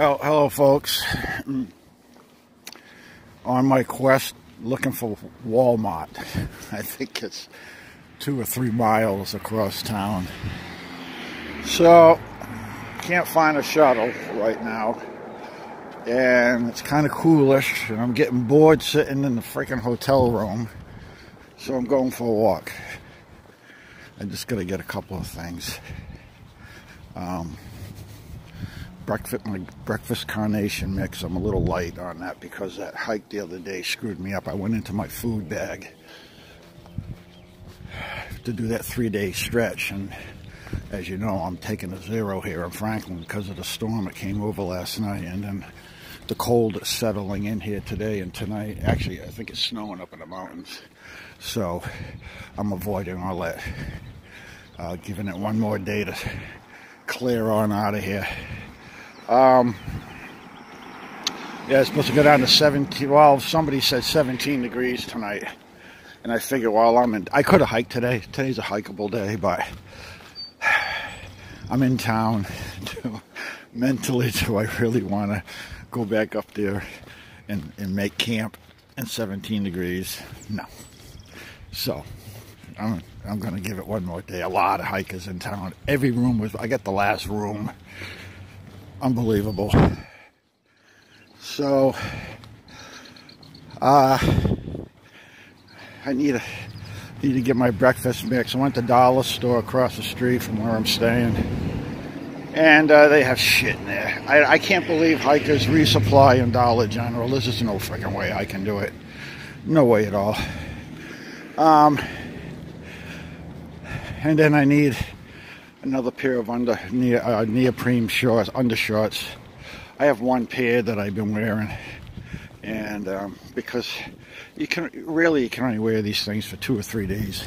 Well, hello folks. On my quest looking for Walmart. I think it's 2 or 3 miles across town. So, can't find a shuttle right now. And it's kind of coolish, and I'm getting bored sitting in the freaking hotel room. So I'm going for a walk. I just gotta get a couple of things. My breakfast carnation mix, I'm a little light on that because that hike the other day screwed me up. I went into my food bag to do that 3-day stretch, and as you know, I'm taking a 0 here in Franklin because of the storm that came over last night, and then the cold is settling in here today and tonight. Actually, I think it's snowing up in the mountains, so I'm avoiding all that, giving it one more day to clear on out of here. Yeah, it's supposed to go down to 17. Well, somebody said 17 degrees tonight, and I figure while I could have hiked today. Today's a hikeable day, but I'm in town. Mentally, do I really want to go back up there and make camp in 17 degrees? No. So I'm going to give it one more day. A lot of hikers in town. Every room was, I got the last room. Unbelievable. So I need to get my breakfast mix. I went to the dollar store across the street from where I'm staying, and they have shit in there. I can't believe hikers resupply in Dollar General. There's just no freaking way I can do it. No way at all. And then I need another pair of neoprene shorts, undershorts. I have one pair that I've been wearing, and because you can only wear these things for 2 or 3 days,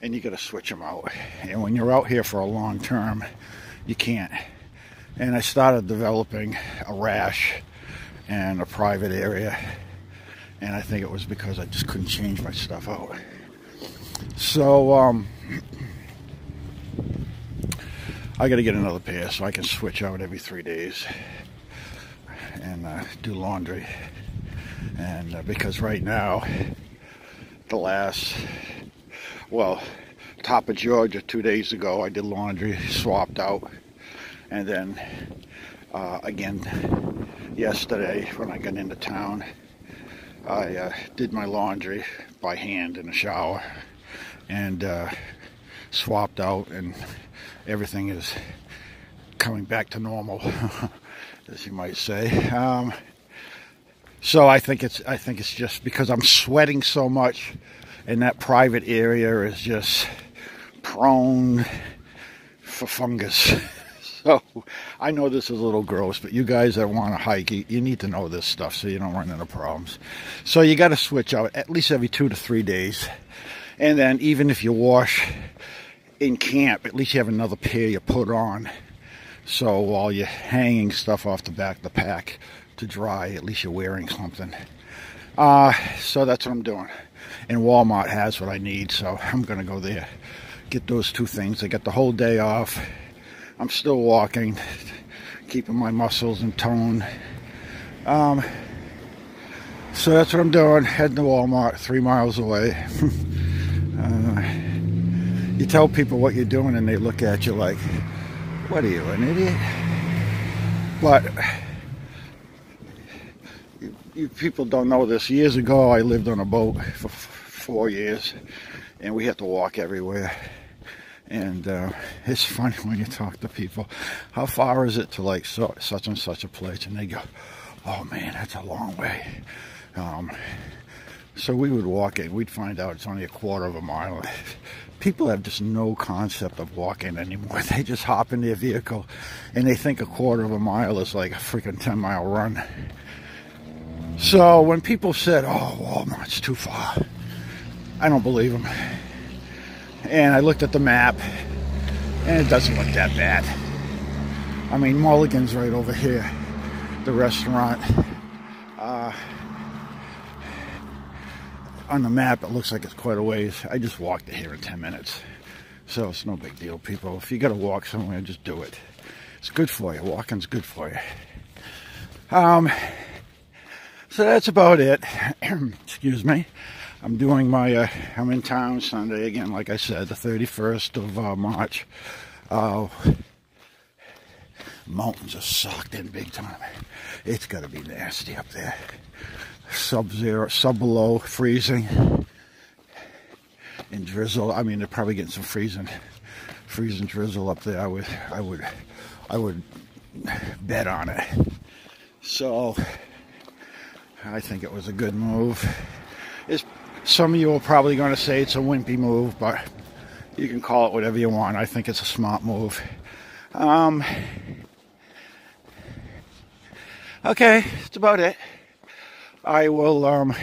and you got to switch them out. And when you're out here for a long term, you can't. And I started developing a rash in a private area, and I think it was because I just couldn't change my stuff out. So I got to get another pair so I can switch out every 3 days and do laundry. And because right now, top of Georgia 2 days ago, I did laundry, swapped out, and then again yesterday when I got into town, I did my laundry by hand in the shower and swapped out, and everything is coming back to normal, as you might say. So I think it's just because I'm sweating so much, and that private area is just prone for fungus. So I know this is a little gross, but you guys that want to hike, you need to know this stuff so you don't run into problems. So you got to switch out at least every 2 to 3 days, and then even if you wash in camp, at least you have another pair you put on, so while you're hanging stuff off the back of the pack to dry, at least you're wearing something. So that's what I'm doing, and Walmart has what I need, so I'm gonna go there, get those 2 things. I got the whole day off. I'm still walking, keeping my muscles in tone. So that's what I'm doing, heading to Walmart, 3 miles away. You tell people what you're doing and they look at you like, what are you, an idiot? But you people don't know this. Years ago, I lived on a boat for 4 years, and we had to walk everywhere. And it's funny when you talk to people, how far is it to like such and such a place? And they go, oh man, that's a long way. So we would walk it. We'd find out it's only a 1/4 mile. People have just no concept of walking anymore. They just hop in their vehicle and they think a 1/4 mile is like a freaking 10-mile run. So when people said, oh, Walmart's too far, I don't believe them. And I looked at the map, and it doesn't look that bad. I mean, Mulligan's right over here, the restaurant. On the map, it looks like it's quite a ways. I just walked it here in 10 minutes. So it's no big deal, people. If you got to walk somewhere, just do it. It's good for you. Walking's good for you. So that's about it. Excuse me. I'm doing my, I'm in town Sunday again, like I said, the 31st of March. Mountains are socked in big time. It's got to be nasty up there. Sub-zero, sub-below freezing. And drizzle. I mean, they're probably getting some freezing drizzle up there. I would bet on it. So I think it was a good move. Some of you are probably going to say it's a wimpy move, but you can call it whatever you want. I think it's a smart move. Okay, that's about it. I will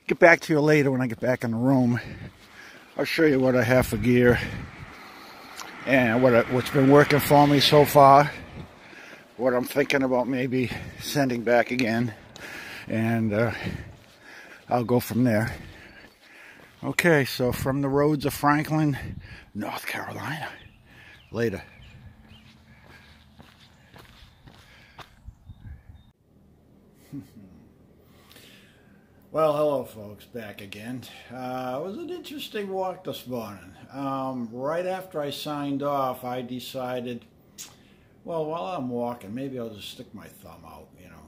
get back to you later when I get back in the room. I'll show you what I have for gear and what's been working for me so far. What I'm thinking about maybe sending back again, and I'll go from there. Okay, so from the roads of Franklin, North Carolina. Later. Well, hello folks, back again. It was an interesting walk this morning. Right after I signed off, I decided, well, while I'm walking, maybe I'll just stick my thumb out, you know.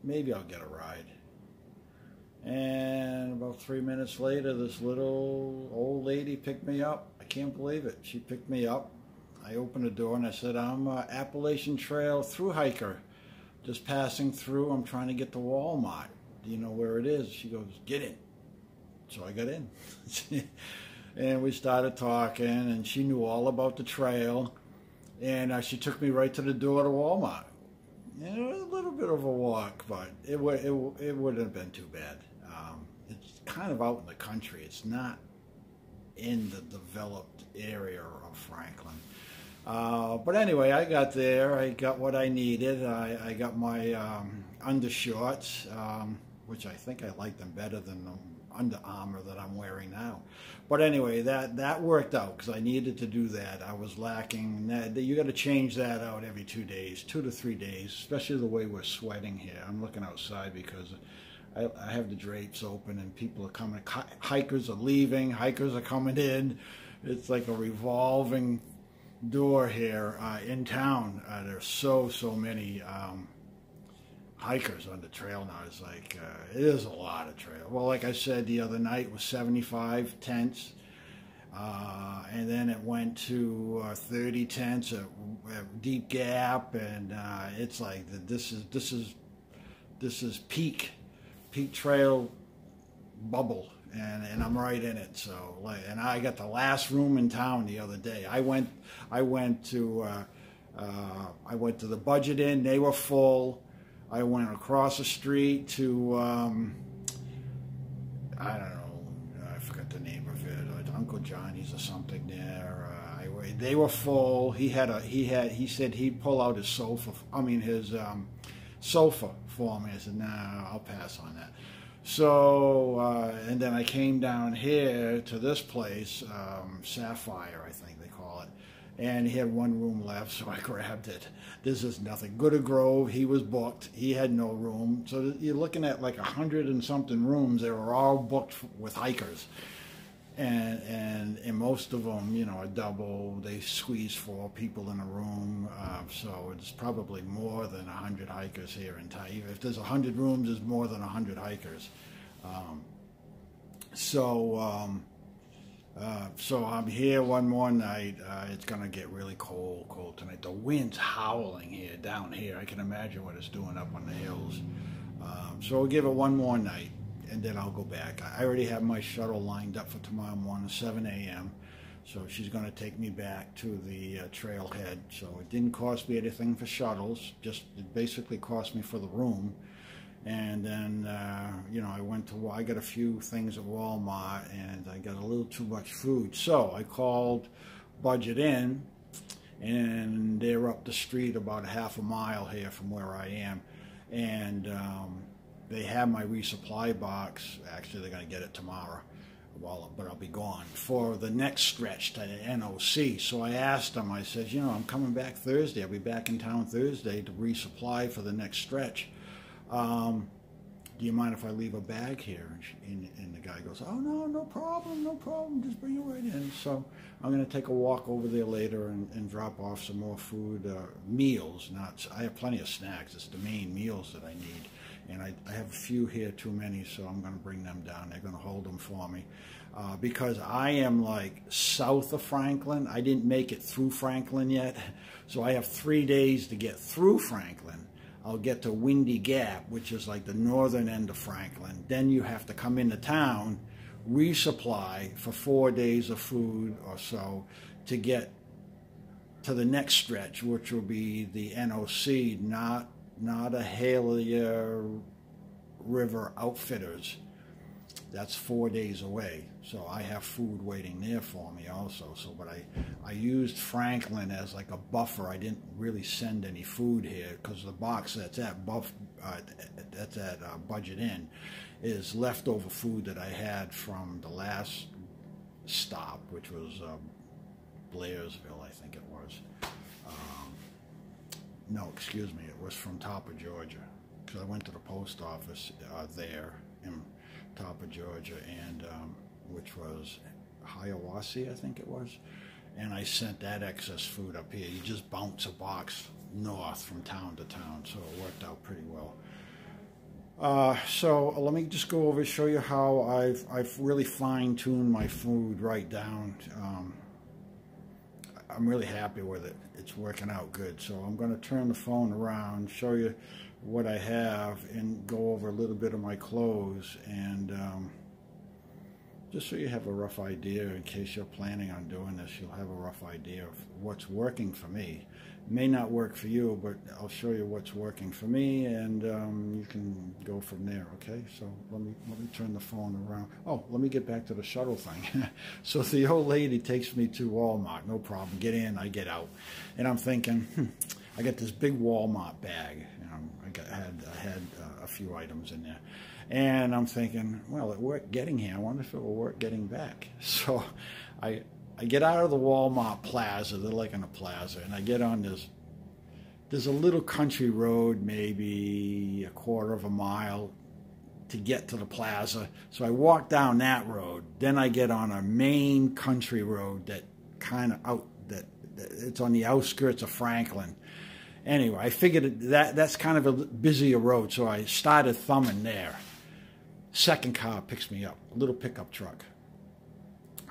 Maybe I'll get a ride. And about 3 minutes later, this little old lady picked me up. I can't believe it. She picked me up. I opened the door and I said, I'm an Appalachian Trail thru-hiker. Just passing through, I'm trying to get to Walmart. Do you know where it is? She goes, get in. So I got in. And we started talking, and she knew all about the trail. And she took me right to the door to Walmart. And it was a little bit of a walk, but it wouldn't have been too bad. It's kind of out in the country. It's not in the developed area of Franklin. But anyway, I got there. I got what I needed. I got my undershorts, which I think I like them better than the Under Armour that I'm wearing now. But anyway, that worked out because I needed to do that. I was lacking. You got to change that out every 2 days, 2 to 3 days, especially the way we're sweating here. I'm looking outside because I have the drapes open and people are coming. Hikers are leaving. Hikers are coming in. It's like a revolving door here in town. There's so many hikers on the trail now. It's like it is a lot of trail. Well, like I said the other night, it was 75 tents, and then it went to 30 tents at Deep Gap, and it's like this is peak trail bubble. And I'm right in it. So, and I got the last room in town the other day. I went to the Budget Inn. They were full. I went across the street to I don't know. I forgot the name of it. Uncle Johnny's or something there. They were full. He said he'd pull out his sofa. His sofa for me. I said, nah, I'll pass on that. So, and then I came down here to this place, Sapphire, I think they call it, and he had one room left, so I grabbed it. This is nothing. Gooder Grove, he was booked. He had no room. So you're looking at like 100 and something rooms. They were all booked with hikers. And most of them, you know, a double. They squeeze 4 people in a room. So it's probably more than 100 hikers here in town. If there's 100 rooms, there's more than 100 hikers. So I'm here one more night. It's going to get really cold tonight. The wind's howling here, down here. I can imagine what it's doing up on the hills. So we'll give it one more night, and then I'll go back. I already have my shuttle lined up for tomorrow morning, 7 a.m. So she's going to take me back to the trailhead. So it didn't cost me anything for shuttles. It basically cost me for the room. And then, you know, I got a few things at Walmart, and I got a little too much food. So I called Budget Inn, and they're up the street about half a mile here from where I am. And they have my resupply box. Actually, they're going to get it tomorrow. but I'll be gone for the next stretch to the NOC. So I asked him, I said, you know, I'm coming back Thursday. I'll be back in town Thursday to resupply for the next stretch. Do you mind if I leave a bag here? And the guy goes, oh, no problem, just bring it right in. So I'm going to take a walk over there later and drop off some more food, meals. I have plenty of snacks. It's the main meals that I need. And I have a few here, too many, so I'm going to bring them down. They're going to hold them for me. Because I am like south of Franklin. I didn't make it through Franklin yet. So I have 3 days to get through Franklin. I'll get to Windy Gap, which is like the northern end of Franklin. Then you have to come into town, resupply for 4 days of food or so to get to the next stretch, which will be the NOC, not Halea River Outfitters. That's 4 days away. So I have food waiting there for me also. So, but I used Franklin as like a buffer. I didn't really send any food here because the box that's at Budget Inn is leftover food that I had from the last stop, which was Blairsville, I think it was. No, excuse me, it was from top of Georgia, because I went to the post office there in top of Georgia, and which was Hiawassee, I think it was, and I sent that excess food up here. You just bounce a box north from town to town, so it worked out pretty well. So let me just go over and show you how I've really fine-tuned my food right down. I'm really happy with it. It's working out good. So I'm going to turn the phone around, show you what I have, and go over a little bit of my clothes, and just so you have a rough idea, in case you're planning on doing this, you'll have a rough idea of what's working for me. It may not work for you, but I'll show you what's working for me, and you can go from there, okay? So let me turn the phone around. Oh, let me get back to the shuttle thing. So the old lady takes me to Walmart, no problem. Get in, I get out. And I'm thinking, I got this big Walmart bag. You know, I had a few items in there. And I'm thinking, well, it worked getting here. I wonder if it will work getting back. So I get out of the Walmart plaza. They're like in a plaza. And I get on this. There's a little country road, maybe a quarter of a mile to get to the plaza. So I walk down that road. Then I get on a main country road that kind of it's on the outskirts of Franklin. Anyway, I figured that's kind of a busier road, so I started thumbing there. Second car picks me up, a little pickup truck.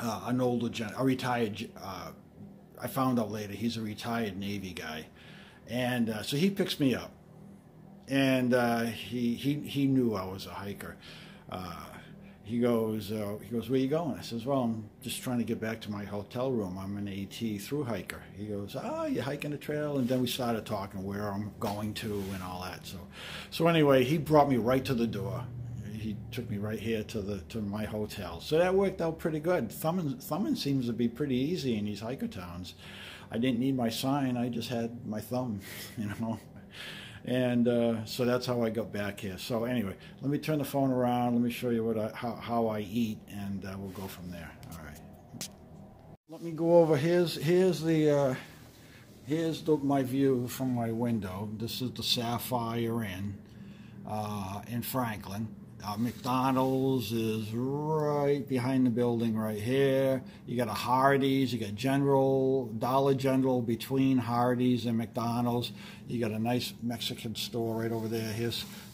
An older a retired, I found out later, he's a retired Navy guy. And so he picks me up. And he knew I was a hiker. He goes, where you going? I says, well, I'm just trying to get back to my hotel room. I'm an AT thru-hiker. He goes, oh, you're hiking the trail? And then we started talking where I'm going to and all that. So anyway, he brought me right to the door. He took me right here to my hotel. So that worked out pretty good. Thumbing seems to be pretty easy in these hiker towns. I didn't need my sign. I just had my thumb, you know. And so that's how I got back here. So anyway, let me turn the phone around. Let me show you how I eat, and we'll go from there. All right. Let me go over. Here's my view from my window. This is the Sapphire Inn in Franklin. McDonald's is right behind the building right here. You got a Hardee's, you got Dollar General between Hardee's and McDonald's. You got a nice Mexican store right over there.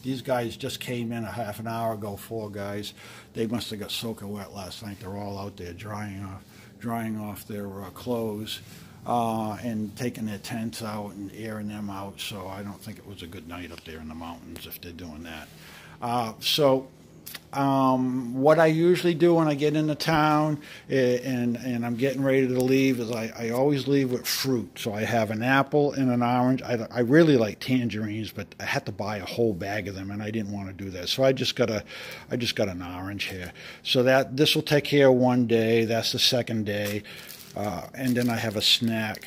These guys just came in a half an hour ago, 4 guys. They must have got soaking wet last night. They're all out there drying off their clothes and taking their tents out and airing them out. So I don't think it was a good night up there in the mountains if they're doing that. What I usually do when I get into town and I'm getting ready to leave is I always leave with fruit. So I have an apple and an orange. I really like tangerines, but I had to buy a whole bag of them, and I didn't want to do that. So I just got an orange here. So this will take care of one day. That's the second day, and then I have a snack.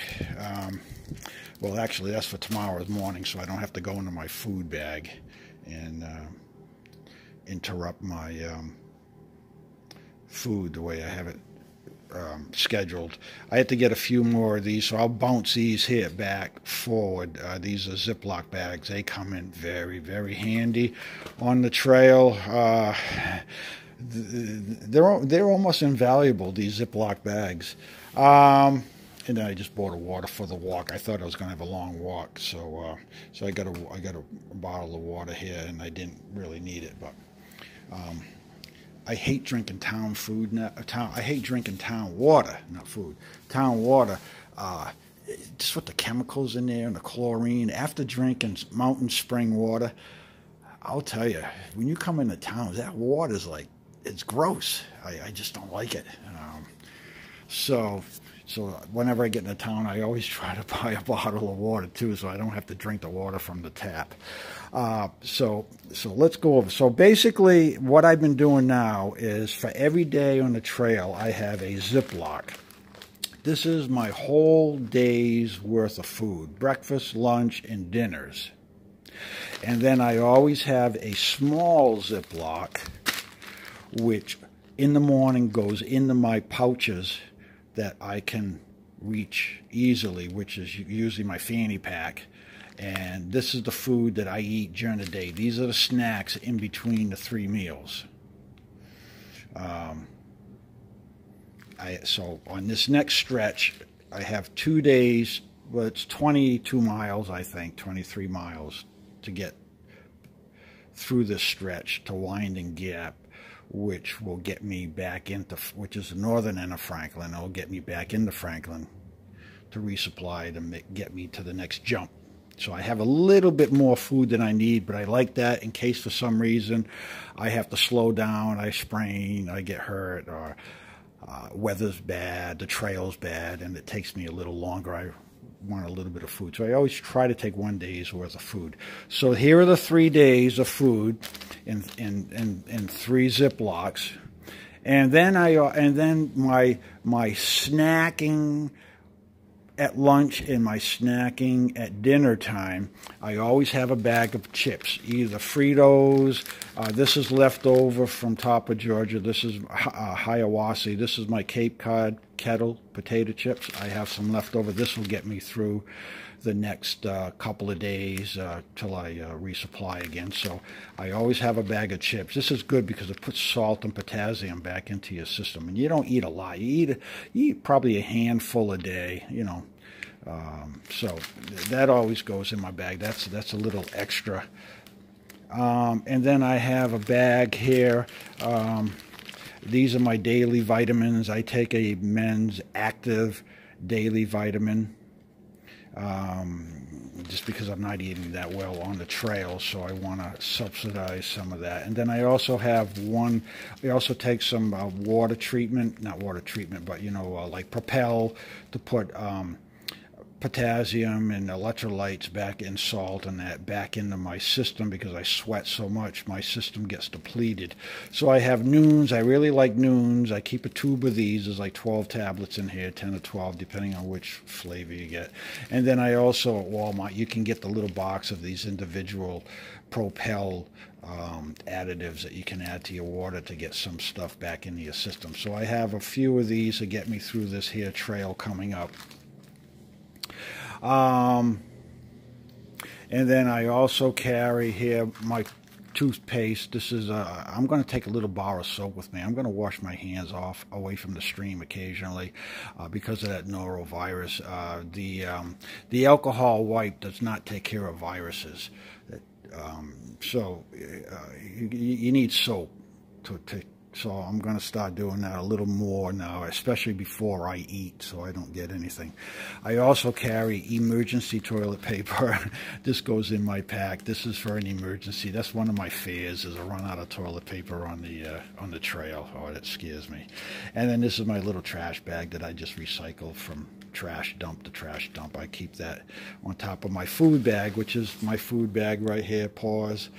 Well, actually, that's for tomorrow's morning, so I don't have to go into my food bag and interrupt my food the way I have it scheduled. I had to get a few more of these, so I'll bounce these here back forward. These are Ziploc bags. They come in very, very handy on the trail. They're almost invaluable, these Ziploc bags. And then I just bought a water for the walk. I thought I was going to have a long walk, so I got a bottle of water here, and I didn't really need it, but. I hate drinking town food. I hate drinking town water, not food. Town water. Just with the chemicals in there and the chlorine. After drinking mountain spring water, I'll tell you, when you come into towns, that water's like, it's gross. I just don't like it. So whenever I get into town, I always try to buy a bottle of water too, so I don't have to drink the water from the tap. So let's go over. So basically, what I've been doing now is for every day on the trail, I have a Ziploc. This is my whole day's worth of food: breakfast, lunch, and dinners. And then I always have a small Ziploc, which in the morning goes into my pouches that I can reach easily, which is usually my fanny pack. And this is the food that I eat during the day. These are the snacks in between the 3 meals. So on this next stretch, I have 2 days, well, it's 22 miles, I think, 23 miles to get through this stretch to Winding Gap, which will get me back into, which is the northern end of Franklin. It'll get me back into Franklin to resupply to get me to the next jump. So I have a little bit more food than I need, but I like that in case for some reason I have to slow down, I sprain, I get hurt, or weather's bad, the trail's bad, and it takes me a little longer. I want a little bit of food. So I always try to take 1 day's worth of food. So here are the 3 days of food in 3 Ziplocs. And then my snacking at lunch and my snacking at dinner time, I always have a bag of chips, either Fritos. This is leftover from top of Georgia. This is Hiawassee. This is my Cape Cod kettle potato chips. I have some leftover. This will get me through the next couple of days till I resupply again. So I always have a bag of chips. This is good because it puts salt and potassium back into your system. And you don't eat a lot. You eat probably a handful a day, you know. So that always goes in my bag. That's a little extra. And then I have a bag here. These are my daily vitamins. I take a men's active daily vitamin. Just because I'm not eating that well on the trail, so I want to subsidize some of that. And then I also have I also take some water treatment, not water treatment, but you know, like Propel, to put potassium and electrolytes back in, salt and that back into my system, because I sweat so much my system gets depleted. So I have Nunes. I really like Nunes. I keep a tube of these. There's like 12 tablets in here, 10 or 12 depending on which flavor you get. And then I also, at Walmart, you can get the little box of these individual Propel additives that you can add to your water to get some stuff back into your system. So I have a few of these to get me through this here trail coming up. And then I also carry here my toothpaste. This is I'm going to take a little bar of soap with me. I'm going to wash my hands off away from the stream occasionally because of that norovirus. The alcohol wipe does not take care of viruses. So you need soap so I'm going to start doing that a little more now, especially before I eat, so I don't get anything. I also carry emergency toilet paper. This goes in my pack. This is for an emergency. That's one of my fears, is I run out of toilet paper on the trail. Oh, that scares me. And then this is my little trash bag that I just recycled from trash dump to trash dump. I keep that on top of my food bag, which is my food bag right here. Pause.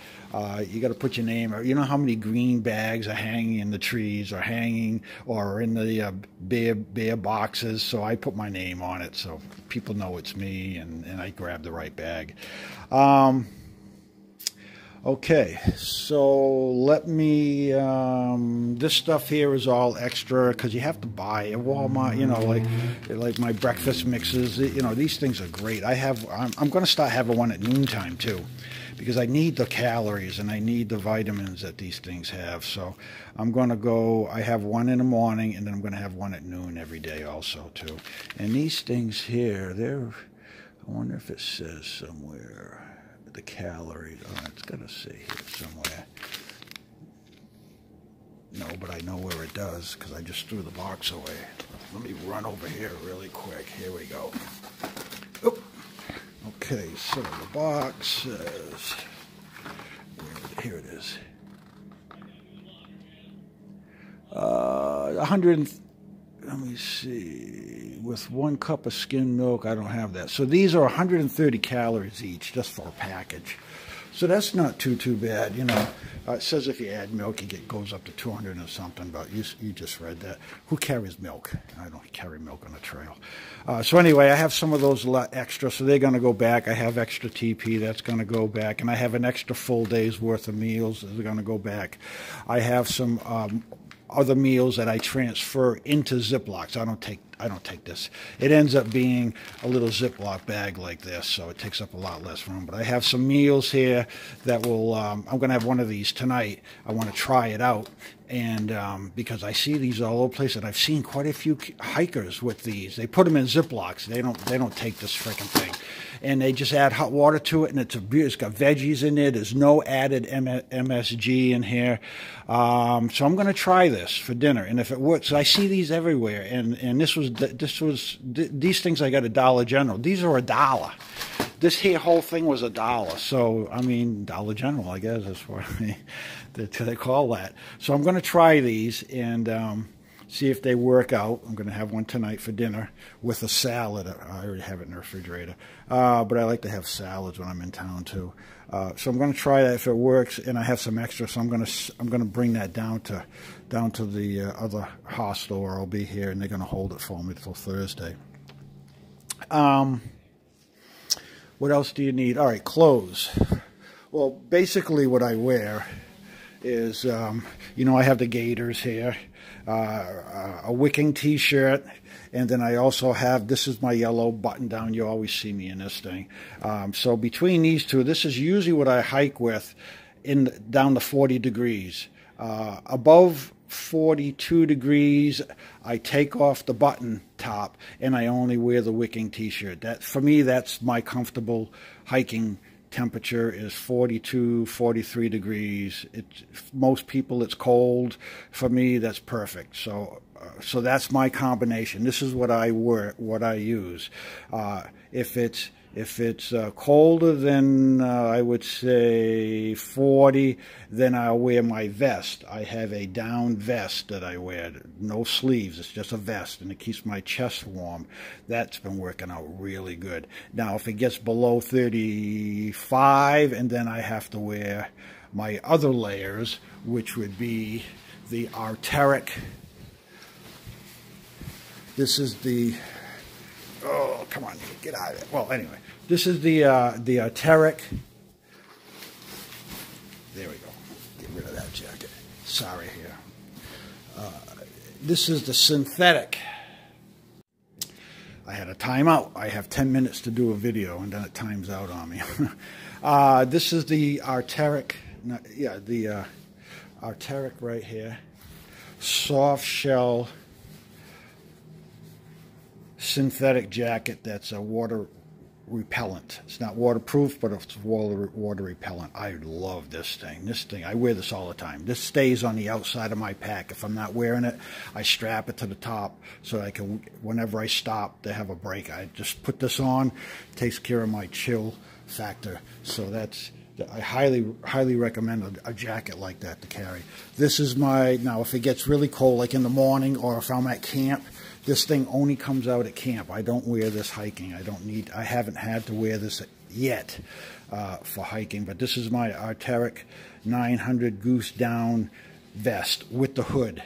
You got to put your name. You know how many green bags are hanging in the trees, or hanging, or in the bare boxes? So I put my name on it so people know it's me, and I grab the right bag. Okay, so let me, this stuff here is all extra because you have to buy at Walmart, you know, like my breakfast mixes, you know, these things are great. I'm going to start having one at noontime too, because I need the calories and I need the vitamins that these things have. So I'm going to go, I have one in the morning and then I'm going to have one at noon every day also too. And these things here, I wonder if it says somewhere the calories. Oh, it's got to say here somewhere. No, but I know where it does because I just threw the box away. Let me run over here really quick. Here we go. Oop. Okay, so the box says, here it is. 100. Let me see. With 1 cup of skim milk, I don't have that. So these are 130 calories each, just for a package. So that's not too bad, you know. It says if you add milk, it goes up to 200 or something, but you just read that. Who carries milk? I don't carry milk on the trail. So anyway, I have some of those extra, so they're going to go back. I have extra TP, that's going to go back. And I have an extra full day's worth of meals that are going to go back. I have some other meals that I transfer into Ziplocs. I don't take this. It ends up being a little Ziploc bag like this, so it takes up a lot less room. But I have some meals here that will, I'm going to have one of these tonight. I want to try it out. And because I see these all over the place, and I've seen quite a few hikers with these. They put them in Ziplocs. They don't take this freaking thing. And they just add hot water to it, and it's got veggies in it. There's no added MSG in here. So I'm going to try this for dinner, and if it works, I see these everywhere. And these things I got at Dollar General. These are $1. This here whole thing was $1. So I mean, Dollar General, I guess that's what they call that. So I'm going to try these and see if they work out. I'm going to have one tonight for dinner with a salad. I already have it in the refrigerator. But I like to have salads when I'm in town too. So I'm going to try that if it works, and I have some extra. So I'm going to bring that down to the other hostel where I'll be here, and they're going to hold it for me till Thursday. What else do you need? All right, clothes. Well, basically what I wear is, you know, I have the gaiters here, a wicking t-shirt, and then I also have, this is my yellow button-down. You always see me in this thing. So between these two, this is usually what I hike with down to 40 degrees. Above 42 degrees, I take off the button top, and I only wear the wicking t-shirt. That, for me, that's my comfortable hiking temperature is 42, 43 degrees. Most people, it's cold. For me, that's perfect. So that's my combination. This is what I wear, what I use. If it's colder than I would say 40, then I'll wear my vest. I have a down vest that I wear, no sleeves. It's just a vest, and it keeps my chest warm. That's been working out really good. Now, if it gets below 35, and then I have to wear my other layers, which would be the Arc'teryx. This is the, oh, come on, get out of it. Well, anyway, this is the Arc'teryx. There we go. Get rid of that jacket. Sorry here. This is the synthetic. I had a timeout. I have 10 minutes to do a video, and then it times out on me. This is the Arc'teryx. Yeah, the Arc'teryx right here. Soft shell synthetic jacket that's a water repellent. It's not waterproof, but it's water repellent. I love this thing. I wear this all the time. This stays on the outside of my pack. If I'm not wearing it, I strap it to the top so I can, whenever I stop to have a break, I just put this on. It takes care of my chill factor. So I highly recommend a jacket like that to carry. This is now if it gets really cold, like in the morning, or if I'm at camp, this thing only comes out at camp. I don't wear this hiking. I haven't had to wear this yet for hiking, but this is my Arc'teryx 900 Goose Down vest with the hood.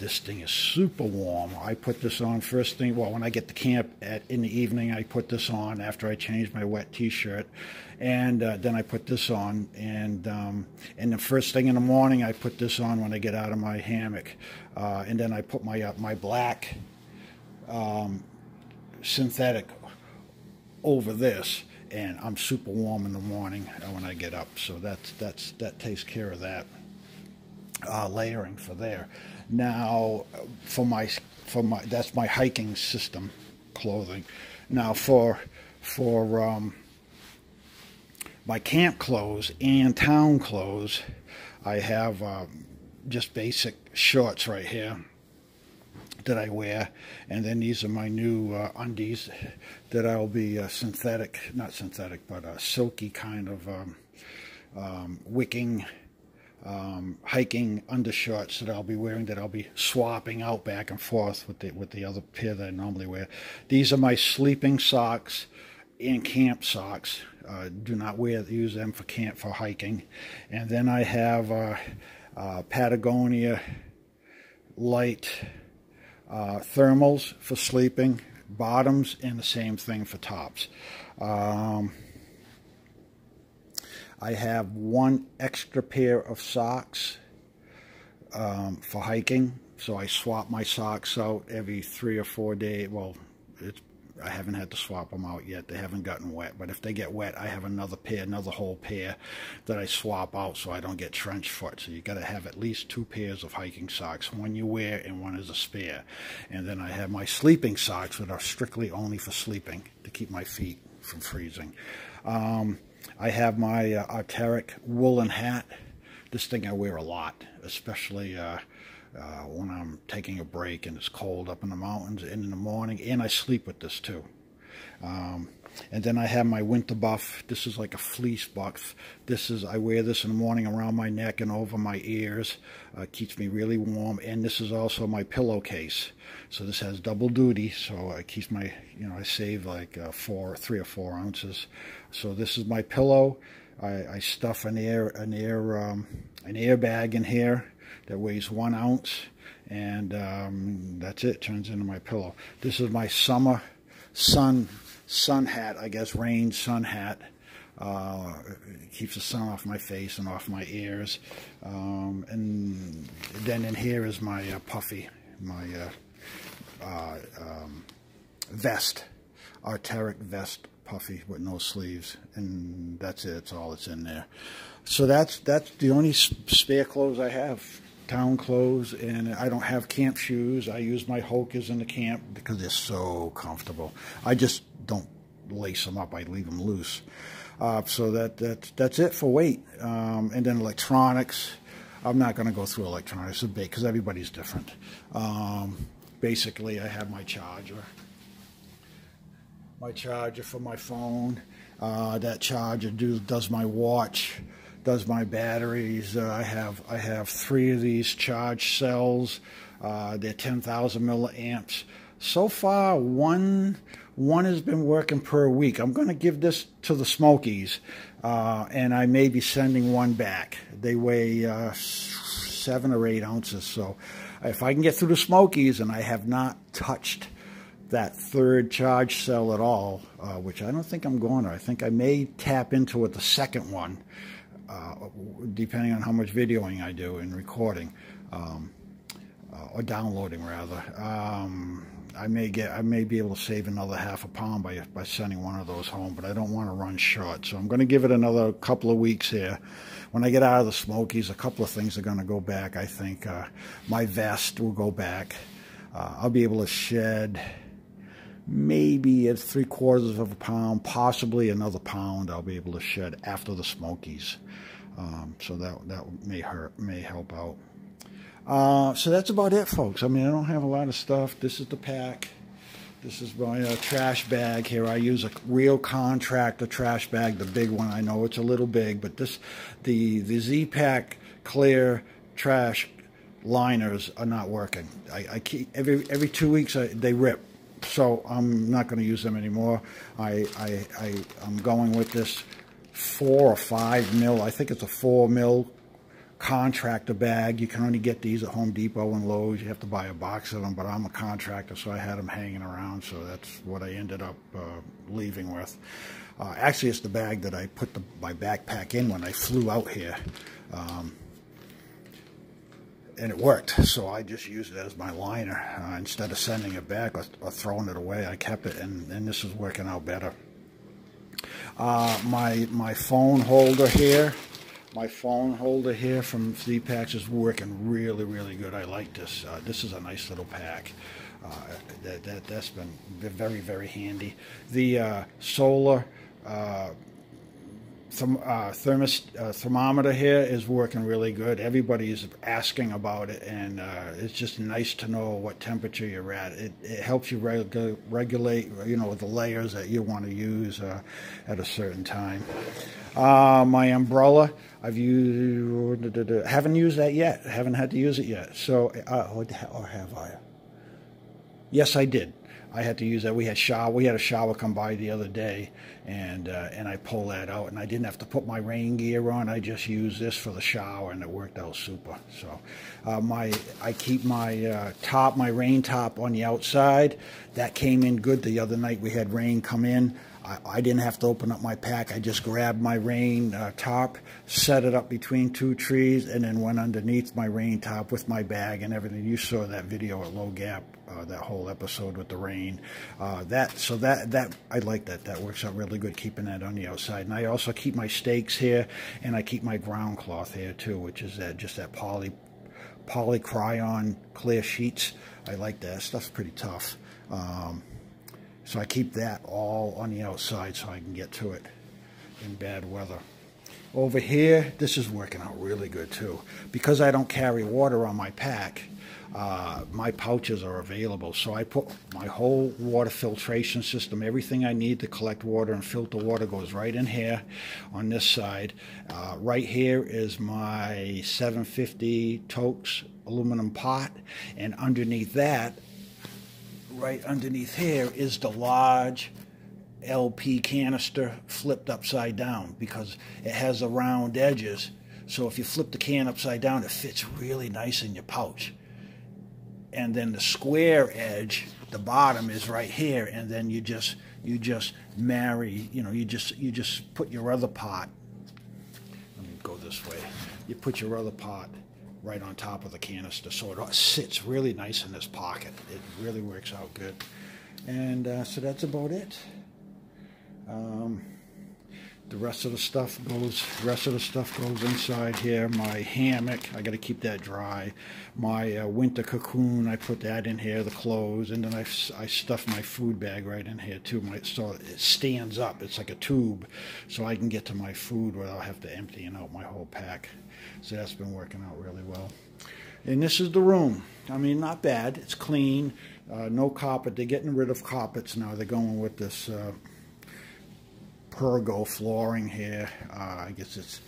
this thing is super warm. I put this on first thing, well, when I get to camp in the evening, I put this on after I change my wet t-shirt, and then I put this on, and the first thing in the morning, I put this on when I get out of my hammock, and then I put my black synthetic over this, and I'm super warm in the morning when I get up. So that takes care of that layering for there. Now for my that's my hiking system clothing. Now for my camp clothes and town clothes, I have just basic shorts right here that I wear, and then these are my new undies that I'll be not synthetic, but silky kind of wicking hiking undershorts that I'll be wearing, that I'll be swapping out back and forth with the other pair that I normally wear. These are my sleeping socks and camp socks. Do not use them for camp, for hiking. And then I have Patagonia light thermals for sleeping, bottoms, and the same thing for tops. I have one extra pair of socks for hiking, so I swap my socks out every 3 or 4 days. Well, I haven't had to swap them out yet. They haven't gotten wet, but if they get wet, I have another whole pair that I swap out so I don't get trench foot. So you got to have at least 2 pairs of hiking socks, one you wear and one is a spare. And then I have my sleeping socks that are strictly only for sleeping, to keep my feet from freezing. I have my Arc'teryx woolen hat. This thing I wear a lot, especially when I'm taking a break and it's cold up in the mountains, and in the morning, and I sleep with this too. And then I have my winter buff. This is like a fleece buff. I wear this in the morning around my neck and over my ears. Keeps me really warm. And this is also my pillowcase. So this has double duty. So it keeps my, I save like 3 or 4 ounces. So this is my pillow. I stuff an airbag in here that weighs 1 ounce, and that's it. Turns into my pillow. This is my summer sun hat, I guess, rain sun hat. It keeps the sun off my face and off my ears. And then in here is my puffy, my vest, Arc'teryx vest, puffy with no sleeves, and that's it. That's all that's in there. So that's the only spare clothes I have. Town clothes, and I don't have camp shoes. I use my Hokas in the camp because they're so comfortable. I just don't lace them up. I leave them loose. So that's it for weight. And then electronics. I'm not going to go through electronics a bit because everybody's different. Basically, I have my charger. My charger for my phone. That charger does my watch, does my batteries. I have 3 of these charge cells. They're 10,000 milliamps. So far, one has been working per week. I'm going to give this to the Smokies, and I may be sending one back. They weigh 7 or 8 ounces. So if I can get through the Smokies, and I have not touched that 3rd charge cell at all, which I don't think I'm going to. I think I may tap into it, the 2nd one, depending on how much videoing I do and recording, or downloading rather. I may be able to save another ½ pound by sending one of those home, but I don't want to run short. So I'm going to give it another couple of weeks here. When I get out of the Smokies, a couple of things are going to go back. I think my vest will go back. I'll be able to shed maybe at 3/4 of a pound, possibly another pound I'll be able to shed after the Smokies. So that may help out. So that's about it, folks. I mean, I don't have a lot of stuff. This is the pack. This is my trash bag here. I use a real contractor trash bag, the big one. I know it's a little big, but the Z-Pack clear trash liners are not working. I keep every 2 weeks they rip. So I'm not going to use them anymore. I'm going with this 4 or 5 mil. I think it's a 4 mil contractor bag. You can only get these at Home Depot and Lowe's. You have to buy a box of them, but I'm a contractor, so I had them hanging around, so that's what I ended up leaving with. Actually, it's the bag that I put my backpack in when I flew out here. And it worked, so I just used it as my liner. Instead of sending it back or throwing it away, I kept it, and this is working out better. My phone holder here, from Z-Packs is working really, really good. I like this. This is a nice little pack. That's been very, very handy. The solar thermometer here is working really good. Everybody's asking about it, and it's just nice to know what temperature you're at. It helps you regulate, you know, the layers that you want to use at a certain time. My umbrella, haven't used that yet. Haven't had to use it yet. So, or have I? Yes, I did. I had to use that. We had a shower come by the other day, and I pulled that out, and I didn't have to put my rain gear on. I just used this for the shower, and it worked out super. So, I keep my my rain top on the outside. That came in good the other night. We had rain come in. I didn't have to open up my pack. I just grabbed my rain top, set it up between two trees, and then went underneath my rain top with my bag and everything. You saw that video at Low Gap, that whole episode with the rain. I like that. That works out really good, keeping that on the outside. And I also keep my stakes here, and I keep my ground cloth here too, which is just that polycrayon clear sheets. I like that. Stuff's pretty tough. So I keep that all on the outside so I can get to it in bad weather. Over here, this is working out really good too. Because I don't carry water on my pack, my pouches are available. So I put my whole water filtration system, everything I need to collect water and filter water goes right in here on this side. Right here is my 750 Totes aluminum pot, and underneath that, right underneath here, is the large LP canister flipped upside down, because it has the round edges. So if you flip the can upside down, it fits really nice in your pouch. And then the square edge, the bottom, is right here, and then you just marry, you know, you just put your other pot. Let me go this way. You put your other pot right on top of the canister, so it sits really nice in this pocket. It really works out good. And so that's about it. The rest of the stuff goes inside here. My hammock, I got to keep that dry. My winter cocoon, I put that in here, the clothes, and then I stuff my food bag right in here too. So it stands up. It's like a tube, so I can get to my food without having to emptying out my whole pack. So that's been working out really well. And this is the room. I mean, not bad. It's clean. No carpet. They're getting rid of carpets now. They're going with this Pergo flooring here. I guess it's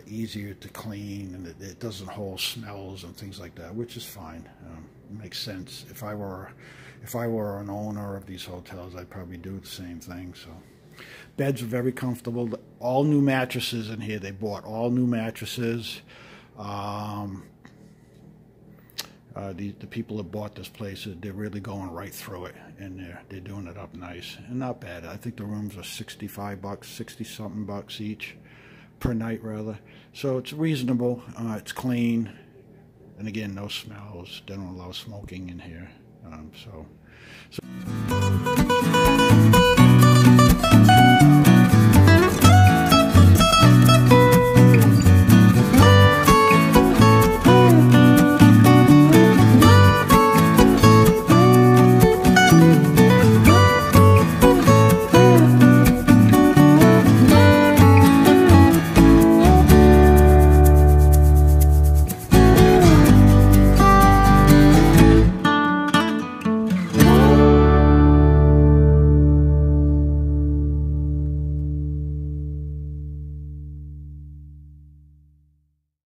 easier to clean, and it doesn't hold smells and things like that, which is fine. It makes sense. If I were an owner of these hotels, I'd probably do the same thing. So beds are very comfortable. All new mattresses in here. They bought all new mattresses. The people that bought this place, they're really going right through it, and they're doing it up nice and not bad. I think the rooms are $65, 60-something bucks each per night, rather. So it's reasonable. It's clean, and again, no smells. They don't allow smoking in here. So